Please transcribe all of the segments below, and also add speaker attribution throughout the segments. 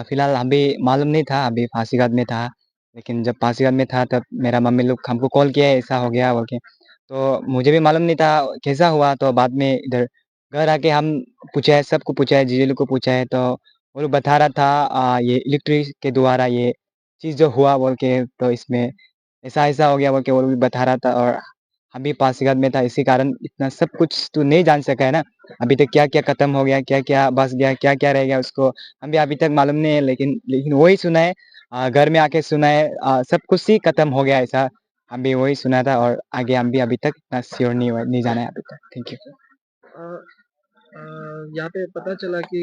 Speaker 1: फिलहाल अभी मालूम नहीं था, अभी पासीघाट में था। लेकिन जब पासीघाट में था तब मेरा मम्मी लोग हमको कॉल किया ऐसा हो गया बोल के। तो मुझे भी मालूम नहीं था कैसा हुआ, तो बाद में इधर घर आके हम पूछा है, सबको पूछा है, जीजे लोग को पूछा है, तो वो लोग बता रहा था ये इलेक्ट्रिक के द्वारा ये चीज़ जो हुआ बोल के, तो इसमें ऐसा-ऐसा हो गया बोल के वो लोग भी बता रहा था। और हम भी पासीघाट में था, इसी कारण इतना सब कुछ तो नहीं जान सका है ना। अभी तक क्या-क्या खत्म हो गया, क्या-क्या बच गया, क्या-क्या रह गया उसको हम भी अभी तक मालूम नहीं है, लेकिन लेकिन वही सुना है, घर में आके सुना है, सब कुछ ही खत्म हो गया ऐसा। हम भी वही सुना था और आगे हम भी अभी तक इतना श्योर नहीं जाना है अभी तक। Thank you.
Speaker 2: अ अ, यहाँ पे पता चला कि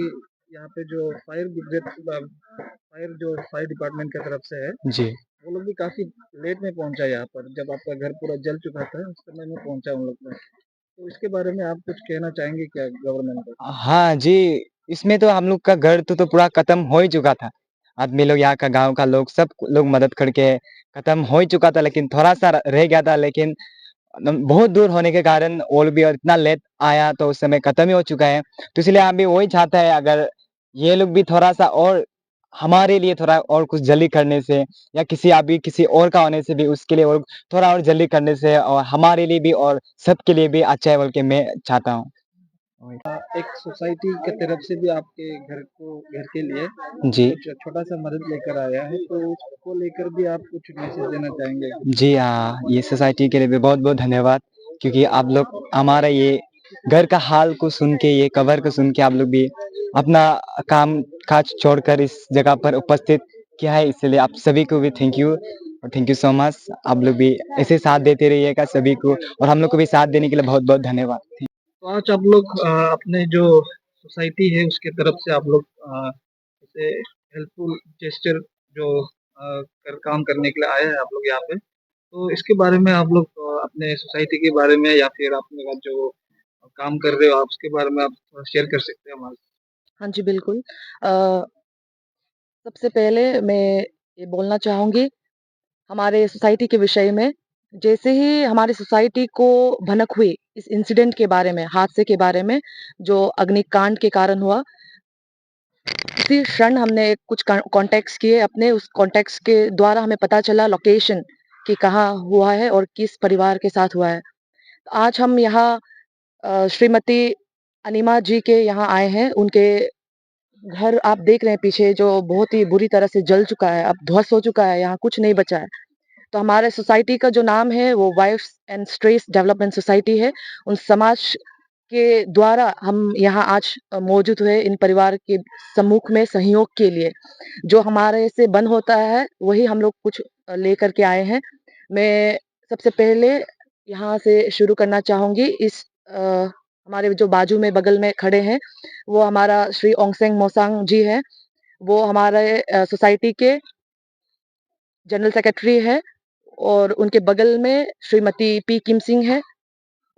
Speaker 2: यहाँ पे जो फायर डिपार्टमेंट की तरफ से है,
Speaker 1: जी।
Speaker 2: वो लोग भी काफ़ी लेट में पहुँचा यहाँ पर, जब आपका घर पूरा जल चुका था, उस समय में पहुँचा उन लोग में। तो इसके बारे में आप कुछ कहना चाहेंगे क्या गवर्नमेंट को?
Speaker 1: हाँ जी, इसमें तो हम लोग का घर तो पूरा खत्म हो ही चुका था। आदमी लोग, यहाँ का गाँव का लोग, सब लोग मदद करके खत्म हो ही चुका था, लेकिन थोड़ा-सा रह गया था। लेकिन बहुत दूर होने के कारण और भी और इतना लेट आया तो उस समय खत्म ही हो चुका है। तो इसलिए हम भी वही चाहते हैं, अगर ये लोग भी थोड़ा-सा और हमारे लिए थोड़ा और कुछ जल्दी करने से, या किसी और का होने से भी उसके लिए और थोड़ा और जल्दी करने से, और हमारे लिए भी और सबके लिए भी अच्छा है बोल के मैं चाहता हूँ। वही।
Speaker 2: एक सोसाइटी की तरफ से भी आपके घर के लिए
Speaker 1: जी।
Speaker 2: कुछ छोटा-सा मदद लेकर आया है, तो उसको लेकर भी आप कुछ मैसेज देना चाहेंगे?
Speaker 1: जी हाँ, ये सोसाइटी के लिए भी बहुत-बहुत धन्यवाद, क्योंकि आप लोग हमारा ये घर का हाल को सुन के, ये कबर को सुन के आप लोग भी अपना काम-काज छोड़कर इस जगह पर उपस्थित किया है, इसलिए आप सभी को भी थैंक यू और थैंक यू सो मच। आप लोग भी ऐसे साथ देते रहिएगा सभी को, और हम लोग को भी साथ देने के लिए बहुत-बहुत धन्यवाद।
Speaker 2: तो आज आप लोग अपने जो सोसाइटी है उसके तरफ से आप लोग जैसे हेल्पफुल जेस्चर जो कर काम करने के लिए आए हैं आप लोग यहाँ पे, तो इसके बारे में आप लोग अपने सोसाइटी के बारे में या फिर आपने जो काम कर रहे हो आप उसके बारे में आप थोड़ा शेयर कर सकते हैं हमारे
Speaker 3: हाँ जी, बिल्कुल। अ, सबसे पहले मैं ये बोलना चाहूँगी हमारे सोसाइटी के विषय में। जैसे ही हमारी सोसाइटी को भनक हुई इस इंसिडेंट के बारे में, हादसे के बारे में, जो अग्निकांड के कारण हुआ, उसी क्षण हमने कुछ कॉन्टैक्ट्स किए अपने, उस कॉन्टैक्ट्स के द्वारा हमें पता चला लोकेशन कि कहाँ हुआ है और किस परिवार के साथ हुआ है। आज हम यहाँ श्रीमती अनिमा जी के यहाँ आए हैं। उनके घर आप देख रहे हैं पीछे, जो बहुत ही बुरी तरह से जल चुका है, अब ध्वस्त हो चुका है, यहाँ कुछ नहीं बचा है। तो हमारे सोसाइटी का जो नाम है वो wives and stress development society है। उन समाज के द्वारा हम यहाँ आज मौजूद हुए इन परिवार के सम्मुख में सहयोग के लिए। जो हमारे से बंद होता है वही हम लोग कुछ लेकर के आए हैं। मैं सबसे पहले यहाँ से शुरू करना चाहूँगी। हमारे जो बाजू में बगल में खड़े हैं वो हमारा श्री ओंगसेंग मोसांग जी हैं। वो हमारे सोसाइटी के जनरल सेक्रेटरी है, और उनके बगल में श्रीमती पी किम सिंह है।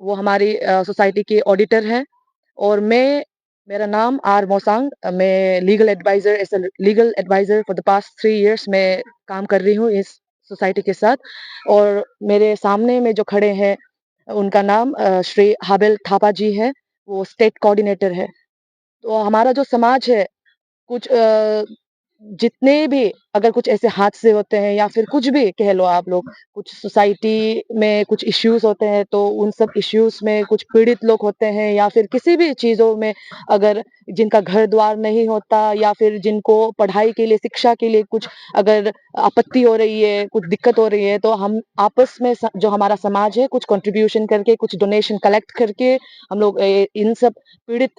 Speaker 3: वो हमारी सोसाइटी के ऑडिटर हैं। और मेरा नाम आर मोसांग, मैं legal adviser for the past 3 years मैं काम कर रही हूँ इस सोसाइटी के साथ। और मेरे सामने में जो खड़े हैं उनका नाम श्री हाबेल थापा जी है। वो स्टेट कोऑर्डिनेटर है। तो हमारा जो समाज है, कुछ जितने भी अगर कुछ ऐसे हादसे होते हैं या फिर कुछ भी कह लो आप लोग, कुछ सोसाइटी में कुछ इश्यूज़ होते हैं, तो उन सब इश्यूज़ में कुछ पीड़ित लोग होते हैं, या फिर किसी भी चीज़ों में अगर जिनका घर-द्वार नहीं होता, या फिर जिनको पढ़ाई के लिए, शिक्षा के लिए कुछ अगर आपत्ति हो रही है, कुछ दिक्कत हो रही है, तो हम आपस में जो हमारा समाज है, कुछ कंट्रीब्यूशन करके, कुछ डोनेशन कलेक्ट करके हम लोग इन सब पीड़ित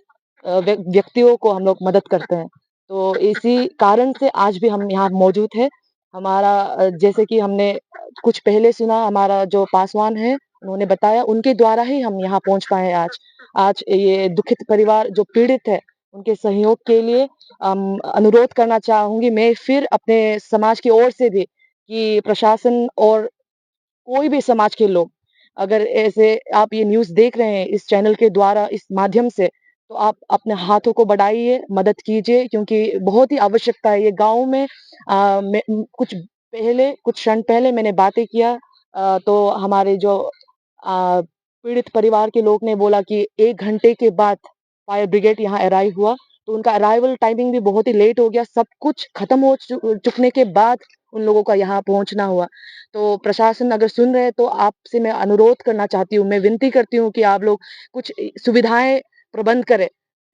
Speaker 3: व्यक्तियों को हम लोग मदद करते हैं। तो इसी कारण से आज भी हम यहाँ मौजूद हैं। हमारा जैसे कि हमने कुछ पहले सुना, हमारा जो पासवान है, उन्होंने बताया, उनके द्वारा ही हम यहाँ पहुँच पाए हैं आज। आज ये दुखित परिवार जो पीड़ित है, उनके सहयोग के लिए अनुरोध करना चाहूँगी मैं फिर अपने समाज की ओर से भी, कि प्रशासन और कोई भी समाज के लोग, अगर ऐसे आप ये न्यूज़ देख रहे हैं इस चैनल के द्वारा, इस माध्यम से, तो आप अपने हाथों को बढ़ाइए, मदद कीजिए, क्योंकि बहुत ही आवश्यकता है। ये गाँव में कुछ क्षण पहले मैंने बातें किया, तो हमारे जो पीड़ित परिवार के लोग ने बोला कि 1 घंटे के बाद फायर ब्रिगेड यहाँ अराइव हुआ। तो उनका अराइवल टाइमिंग भी बहुत ही लेट हो गया। सब कुछ खत्म हो चुकने के बाद उन लोगों का यहाँ पहुँचना हुआ। तो प्रशासन अगर सुन रहे हैं तो आपसे मैं अनुरोध करना चाहती हूँ, मैं विनती करती हूँ कि आप लोग कुछ सुविधाएँ प्रबंध करें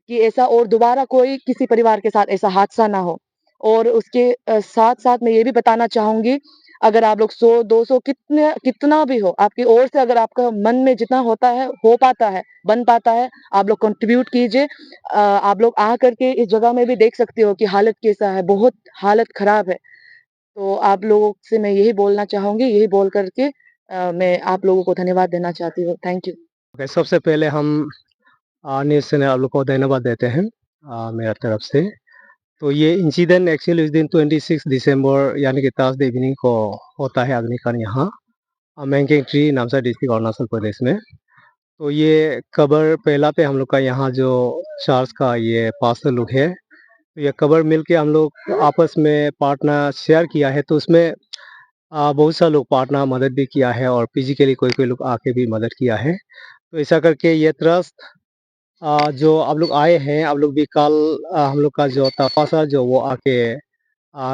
Speaker 3: कि ऐसा और दोबारा कोई किसी परिवार के साथ ऐसा हादसा ना हो। और उसके साथ-साथ मैं ये भी बताना चाहूँगी, अगर आप लोग 100-200 कितना भी हो, आपकी ओर से अगर आपका मन में जितना होता है, हो पाता है, बन पाता है, आप लोग कंट्रीब्यूट कीजिए। आप लोग आ कर के इस जगह में भी देख सकते हो कि हालत कैसा है, बहुत हालत खराब है। तो आप लोगों से मैं यही बोलना चाहूँगी, यही बोल कर के मैं आप लोगों को धन्यवाद देना चाहती हूँ। Thank you.
Speaker 4: ओके, सबसे पहले हम न्यूज़ चैनल आप लोग को धन्यवाद देते हैं मेरा तरफ से। तो ये इंसिडेंट एक्चुअली इस दिन 26 दिसंबर यानी कि थर्सडे इवनिंग को होता है अग्निकांड यहाँ मैंगेंग ट्री नामसाई डिस्ट्रिक्ट अरुणाचल प्रदेश में। तो ये कबर पहला पे हम लोग का यहाँ जो चार्ज का ये पास्टर लोग है, तो ये कबर मिल के हम लोग आपस में पार्टनर शेयर किया है। तो उसमें बहुत सारे लोग पार्टनर मदद भी किया है और फिजिकली कोई कोई लोग आके भी मदद किया है। तो ऐसा करके ये ट्रस्ट जो आप लोग आए हैं, आप लोग भी कल हम लोग का जो तफासा जो वो आके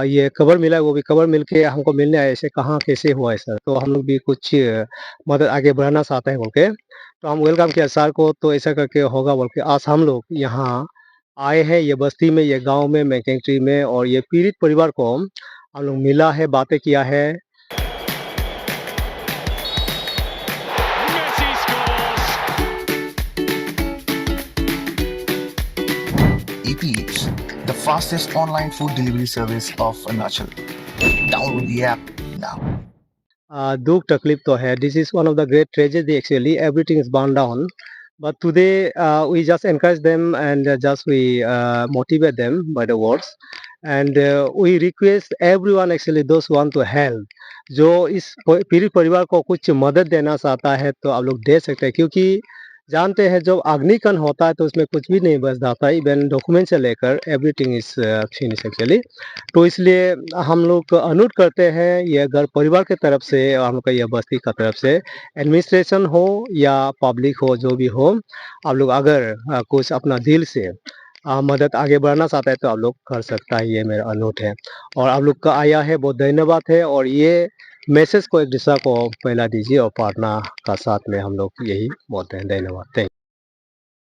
Speaker 4: ये खबर मिला, वो भी खबर मिल के हमको मिलने आए, ऐसे कहाँ कैसे हुआ है सर, तो हम लोग भी कुछ मदद आगे बढ़ाना चाहते हैं बोल के, तो हम वेलकम किया सर को। तो ऐसा करके होगा बोल के आज हम लोग यहाँ आए हैं, ये बस्ती में, ये गांव में, मैंगेंग ट्री में, और ये पीड़ित परिवार को हम लोग मिला है, बातें किया है।
Speaker 5: EP Eats, the fastest online food delivery service of Arunachal. Download the app now.
Speaker 4: दुख तकलीफ तो है, this is one of the great tragedy actually, everything is burn down, but today we just encourage them and just we motivate them by the words, and we request everyone actually those who want to help, जो इस पीड़ित परिवार को कुछ मदद देना चाहता है तो आप लोग दे सकते हैं, क्योंकि जानते हैं जब अग्निकांड होता है तो उसमें कुछ भी नहीं बच जाता, इवन डॉक्यूमेंट से लेकर एवरीथिंग इज फिनिश एक्चुअली। तो इसलिए हम लोग अनुरोध करते हैं, ये अगर परिवार के तरफ से, हम लोग का यह बस्ती का तरफ से, एडमिनिस्ट्रेशन हो या पब्लिक हो, जो भी हो, आप लोग अगर कुछ अपना दिल से मदद आगे बढ़ाना चाहता है तो आप लोग कर सकता है, ये मेरा अनुरोध है। और आप लोग का आया है बहुत धन्यवाद है, और ये मैसेज को एक दूसरा को फैला दीजिए, और पार्टनर का साथ में हम लोग यही बोलते हैं। धन्यवाद। थैंक